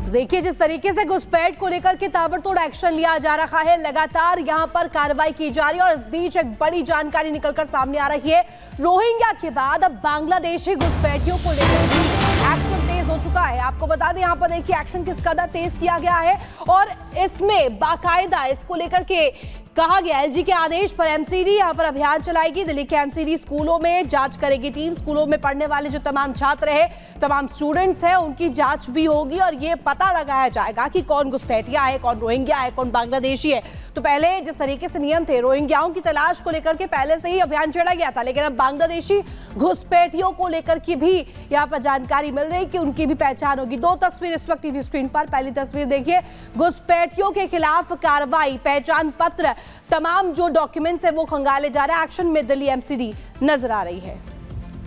तो देखिए जिस तरीके से घुसपैठ को लेकर के ताबड़तोड़ एक्शन लिया जा रहा है, लगातार यहां पर कार्रवाई की जा रही है और इस बीच एक बड़ी जानकारी निकलकर सामने आ रही है। रोहिंग्या के बाद अब बांग्लादेशी घुसपैठियों को लेकर भी एक्शन तेज हो चुका है। आपको बता दें, यहां पर देखिए एक्शन किस कदर तेज किया गया है और इसमें बाकायदा इसको लेकर के कहा गया एलजी के आदेश पर एमसीडी यहां पर अभियान चलाएगी। दिल्ली के एमसीडी स्कूलों में जांच करेगी टीम। स्कूलों में पढ़ने वाले जो तमाम छात्र हैं, तमाम स्टूडेंट्स हैं, उनकी जांच भी होगी और ये पता लगाया जाएगा कि कौन घुसपैठिया है, कौन रोहिंग्या है, कौन बांग्लादेशी है। तो पहले जिस तरीके से नियम थे रोहिंग्याओं की तलाश को लेकर के पहले से ही अभियान छेड़ा गया था, लेकिन अब बांग्लादेशी घुसपैठियों को लेकर की भी यहाँ पर जानकारी मिल रही कि उनकी भी पहचान होगी। दो तस्वीर इस वक्त टीवी स्क्रीन पर। पहली तस्वीर देखिए, घुसपैठियों के खिलाफ कार्रवाई, पहचान पत्र, तमाम जो डॉक्यूमेंट्स है वो खंगाले जा रहे हैं। एक्शन में दिल्ली एमसीडी नजर आ रही है।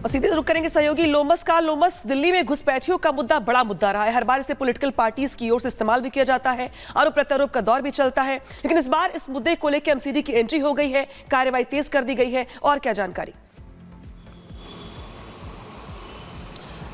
और सीधे रुक करेंगे सहयोगी लोमस का। लोमस, दिल्ली में घुसपैठियों का मुद्दा बड़ा मुद्दा रहा है। हर बार इसे पॉलिटिकल पार्टीज की ओर से इस्तेमाल भी किया जाता है, आरोप प्रत्यारोप का दौर भी चलता है, लेकिन इस बार इस मुद्दे को लेकर एमसीडी की एंट्री हो गई है, कार्रवाई तेज कर दी गई है। और क्या जानकारी?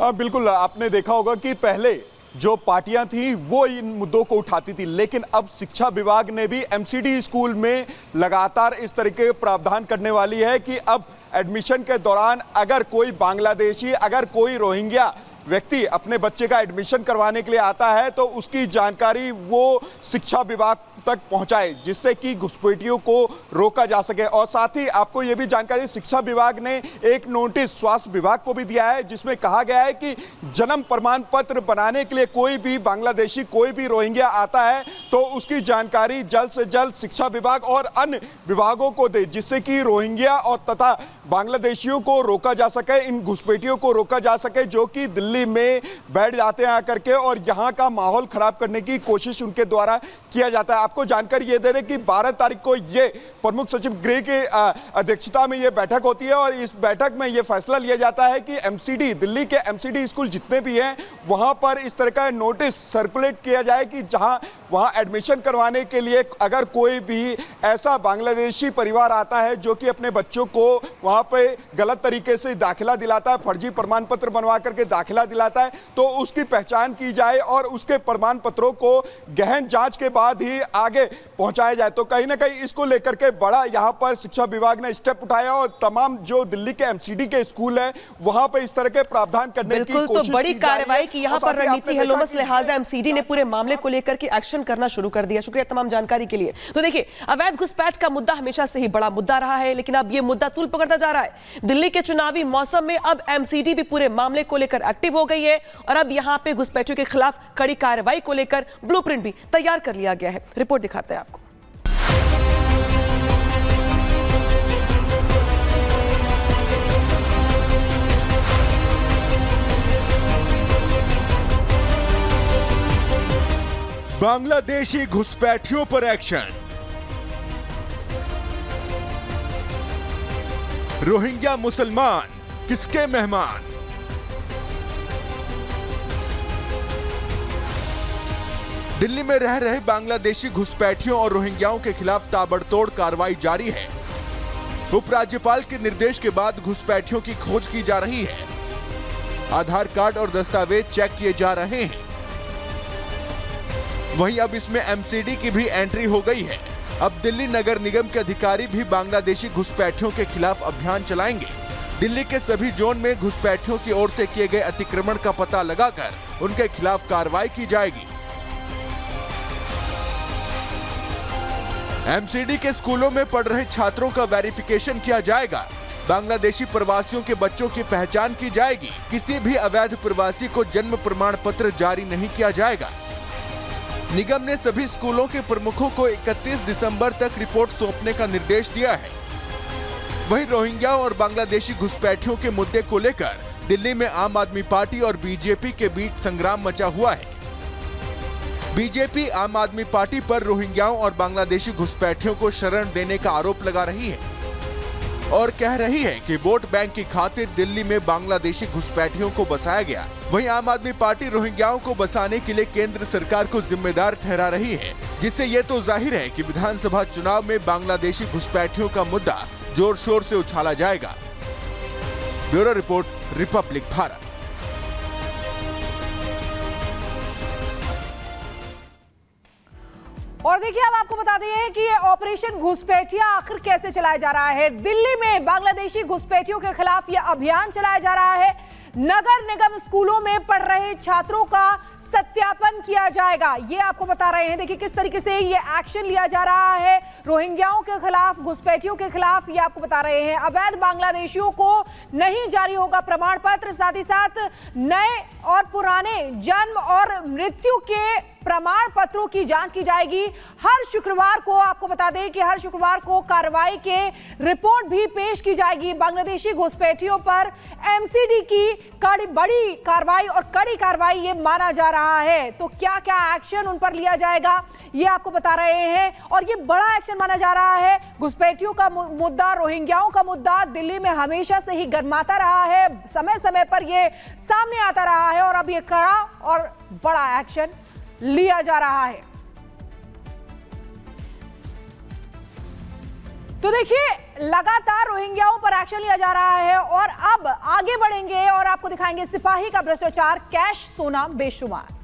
बिल्कुल, आपने देखा होगा कि पहले जो पार्टियां थी वो इन मुद्दों को उठाती थी, लेकिन अब शिक्षा विभाग ने भी एमसीडी स्कूल में लगातार इस तरीके के प्रावधान करने वाली है कि अब एडमिशन के दौरान अगर कोई बांग्लादेशी, अगर कोई रोहिंग्या व्यक्ति अपने बच्चे का एडमिशन करवाने के लिए आता है तो उसकी जानकारी वो शिक्षा विभाग तक पहुंचाए, जिससे कि घुसपैठियों को रोका जा सके। और साथ ही आपको यह भी जानकारी, शिक्षा विभाग ने एक नोटिस स्वास्थ्य विभाग को भी दिया है, जिसमें कहा गया है कि जन्म प्रमाण पत्र बनाने के लिए कोई भी बांग्लादेशी, कोई भी रोहिंग्या आता है तो उसकी जानकारी जल्द से जल्द शिक्षा विभाग और अन्य विभागों को दे, जिससे कि रोहिंग्या और तथा बांग्लादेशियों को रोका जा सके, इन घुसपैठियों को रोका जा सके जो कि दिल्ली में बैठ जाते हैं आकर के और यहाँ का माहौल खराब करने की कोशिश उनके द्वारा किया जाता है। आपको जानकारी ये दे रहे कि 12 तारीख को ये प्रमुख सचिव गृह की अध्यक्षता में ये बैठक होती है और इस बैठक में ये फैसला लिया जाता है कि एमसीडी, दिल्ली के एमसीडी स्कूल जितने भी हैं वहां पर इस तरह का नोटिस सर्कुलेट किया जाए कि वहां एडमिशन करवाने के लिए अगर कोई भी ऐसा बांग्लादेशी परिवार आता है जो कि अपने बच्चों को वहां पे गलत तरीके से दाखिला दिलाता है, फर्जी प्रमाण पत्र बनवा करके दाखिला दिलाता है, तो उसकी पहचान की जाए और उसके प्रमाण पत्रों को गहन जांच के बाद ही आगे पहुंचाया जाए। तो कहीं ना कहीं इसको लेकर के बड़ा यहां पर शिक्षा विभाग ने स्टेप उठाया और तमाम जो दिल्ली के एमसीडी के स्कूल है वहां पर इस तरह के प्रावधान करने की कोशिश तो बड़ी कार्रवाई की यहां पर रणनीति है लोमस, लिहाजा एमसीडी ने पूरे मामले को लेकर के एक्शन करना शुरू कर दिया। शुक्रिया तमाम जानकारी के लिए। तो देखिए, अवैध घुसपैठ का मुद्दा हमेशा से ही बड़ा मुद्दा रहा है, लेकिन अब यह मुद्दा तूल पकड़ता जा रहा है। दिल्ली के चुनावी मौसम में अब एमसीडी भी पूरे मामले को लेकर एक्टिव हो गई है और अब यहां पे घुसपैठियों के खिलाफ कड़ी कार्रवाई को लेकर ब्लूप्रिंट भी तैयार कर लिया गया है। रिपोर्ट दिखाते हैं आपको। बांग्लादेशी घुसपैठियों पर एक्शन। रोहिंग्या मुसलमान किसके मेहमान? दिल्ली में रह रहे बांग्लादेशी घुसपैठियों और रोहिंग्याओं के खिलाफ ताबड़तोड़ कार्रवाई जारी है। उपराज्यपाल के निर्देश के बाद घुसपैठियों की खोज की जा रही है। आधार कार्ड और दस्तावेज चेक किए जा रहे हैं। वहीं अब इसमें एमसीडी की भी एंट्री हो गई है। अब दिल्ली नगर निगम के अधिकारी भी बांग्लादेशी घुसपैठियों के खिलाफ अभियान चलाएंगे। दिल्ली के सभी जोन में घुसपैठियों की ओर से किए गए अतिक्रमण का पता लगाकर उनके खिलाफ कार्रवाई की जाएगी। एमसीडी के स्कूलों में पढ़ रहे छात्रों का वेरिफिकेशन किया जाएगा। बांग्लादेशी प्रवासियों के बच्चों की पहचान की जाएगी। किसी भी अवैध प्रवासी को जन्म प्रमाण पत्र जारी नहीं किया जाएगा। निगम ने सभी स्कूलों के प्रमुखों को 31 दिसंबर तक रिपोर्ट सौंपने का निर्देश दिया है। वहीं रोहिंग्या और बांग्लादेशी घुसपैठियों के मुद्दे को लेकर दिल्ली में आम आदमी पार्टी और बीजेपी के बीच संग्राम मचा हुआ है। बीजेपी आम आदमी पार्टी पर रोहिंग्याओं और बांग्लादेशी घुसपैठियों को शरण देने का आरोप लगा रही है और कह रही है कि वोट बैंक की खातिर दिल्ली में बांग्लादेशी घुसपैठियों को बसाया गया। वहीं आम आदमी पार्टी रोहिंग्याओं को बसाने के लिए केंद्र सरकार को जिम्मेदार ठहरा रही है, जिससे ये तो जाहिर है कि विधानसभा चुनाव में बांग्लादेशी घुसपैठियों का मुद्दा जोर शोर से उछाला जाएगा। Bureau report, Republic Bharat. और देखिए अब आपको बता दें कि ये ऑपरेशन घुसपैठिया आखिर कैसे चलाया जा रहा है। दिल्ली में बांग्लादेशी घुसपैठियों के खिलाफ ये अभियान चलाया जा रहा है। नगर निगम स्कूलों में पढ़ रहे छात्रों का सत्यापन किया जाएगा, ये आपको बता रहे हैं। देखिए किस तरीके से ये एक्शन लिया जा रहा है रोहिंग्याओं के खिलाफ, घुसपैठियों के खिलाफ, ये आपको बता रहे हैं। अवैध बांग्लादेशियों को नहीं जारी होगा प्रमाण पत्र, साथ ही साथ नए और पुराने जन्म और मृत्यु के प्रमाण पत्रों की जांच की जाएगी। हर शुक्रवार को आपको बता दें कि हर शुक्रवार को कार्रवाई के रिपोर्ट भी पेश की जाएगी। बांग्लादेशी घुसपैठियों पर एमसीडी की बड़ी कार्रवाई और कड़ी कार्रवाई ये माना जा रहा है। तो क्या क्या एक्शन उन पर लिया जाएगा ये आपको बता रहे हैं, और ये बड़ा एक्शन माना जा रहा है। घुसपैठियों का मुद्दा, रोहिंग्याओं का मुद्दा दिल्ली में हमेशा से ही गरमाता रहा है, समय समय पर ये सामने आता रहा है, और अब ये कड़ा और बड़ा एक्शन लिया जा रहा है। तो देखिए लगातार रोहिंग्याओं पर एक्शन लिया जा रहा है, और अब आगे बढ़ेंगे और आपको दिखाएंगे सिपाही का भ्रष्टाचार, कैश सोना बेशुमार।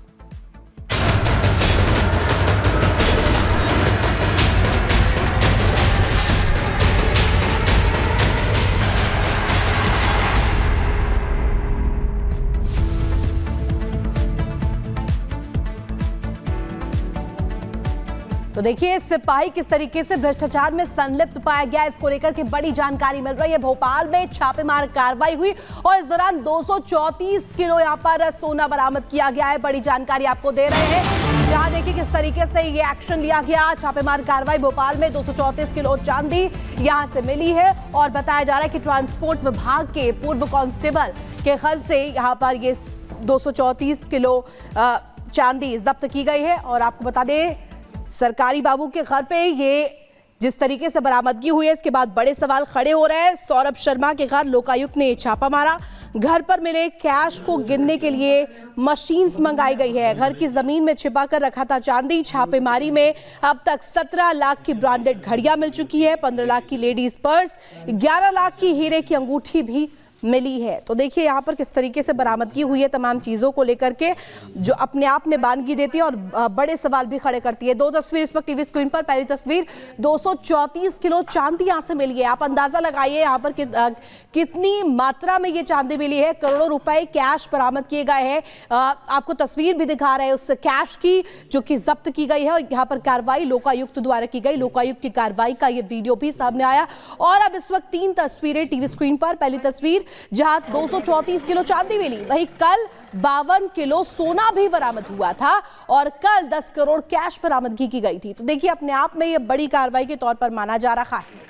तो देखिए सिपाही किस तरीके से भ्रष्टाचार में संलिप्त पाया गया, इसको लेकर के बड़ी जानकारी मिल रही है। भोपाल में छापेमार कार्रवाई हुई और इस दौरान 234 किलो यहां पर सोना बरामद किया गया है। बड़ी जानकारी आपको दे रहे हैं, जहां देखिए किस तरीके से ये एक्शन लिया गया। छापेमार कार्रवाई भोपाल में 234 किलो चांदी यहां से मिली है, और बताया जा रहा है कि ट्रांसपोर्ट विभाग के पूर्व कांस्टेबल के घर से यहां पर ये 234 किलो चांदी जब्त की गई है। और आपको बता दें सरकारी बाबू के घर पे ये जिस तरीके से बरामदगी हुई है, इसके बाद बड़े सवाल खड़े हो रहे हैं। सौरभ शर्मा के घर लोकायुक्त ने छापा मारा, घर पर मिले कैश को गिनने के लिए मशीन्स मंगाई गई है। घर की जमीन में छिपा कर रखा था चांदी। छापेमारी में अब तक 17 लाख की ब्रांडेड घड़ियां मिल चुकी है, 15 लाख की लेडीज पर्स, 11 लाख की हीरे की अंगूठी भी मिली है। तो देखिए यहाँ पर किस तरीके से बरामदगी हुई है तमाम चीजों को लेकर के, जो अपने आप में बानगी देती है और बड़े सवाल भी खड़े करती है। दो तस्वीर इस वक्त टीवी स्क्रीन पर। पहली तस्वीर 234 किलो चांदी यहाँ से मिली है। आप अंदाजा लगाइए यहाँ पर कितनी मात्रा में ये चांदी मिली है। करोड़ों रुपए कैश बरामद किए गए हैं। आपको तस्वीर भी दिखा रहे हैं उस कैश की जो कि जब्त की गई है, और यहाँ पर कार्रवाई लोकायुक्त द्वारा की गई। लोकायुक्त की कार्रवाई का ये वीडियो भी सामने आया। और अब इस वक्त 3 तस्वीरें टीवी स्क्रीन पर। पहली तस्वीर जहां 234 किलो चांदी मिली, वहीं कल 52 किलो सोना भी बरामद हुआ था, और कल 10 करोड़ कैश बरामदगी की गई थी। तो देखिए अपने आप में यह बड़ी कार्रवाई के तौर पर माना जा रहा है।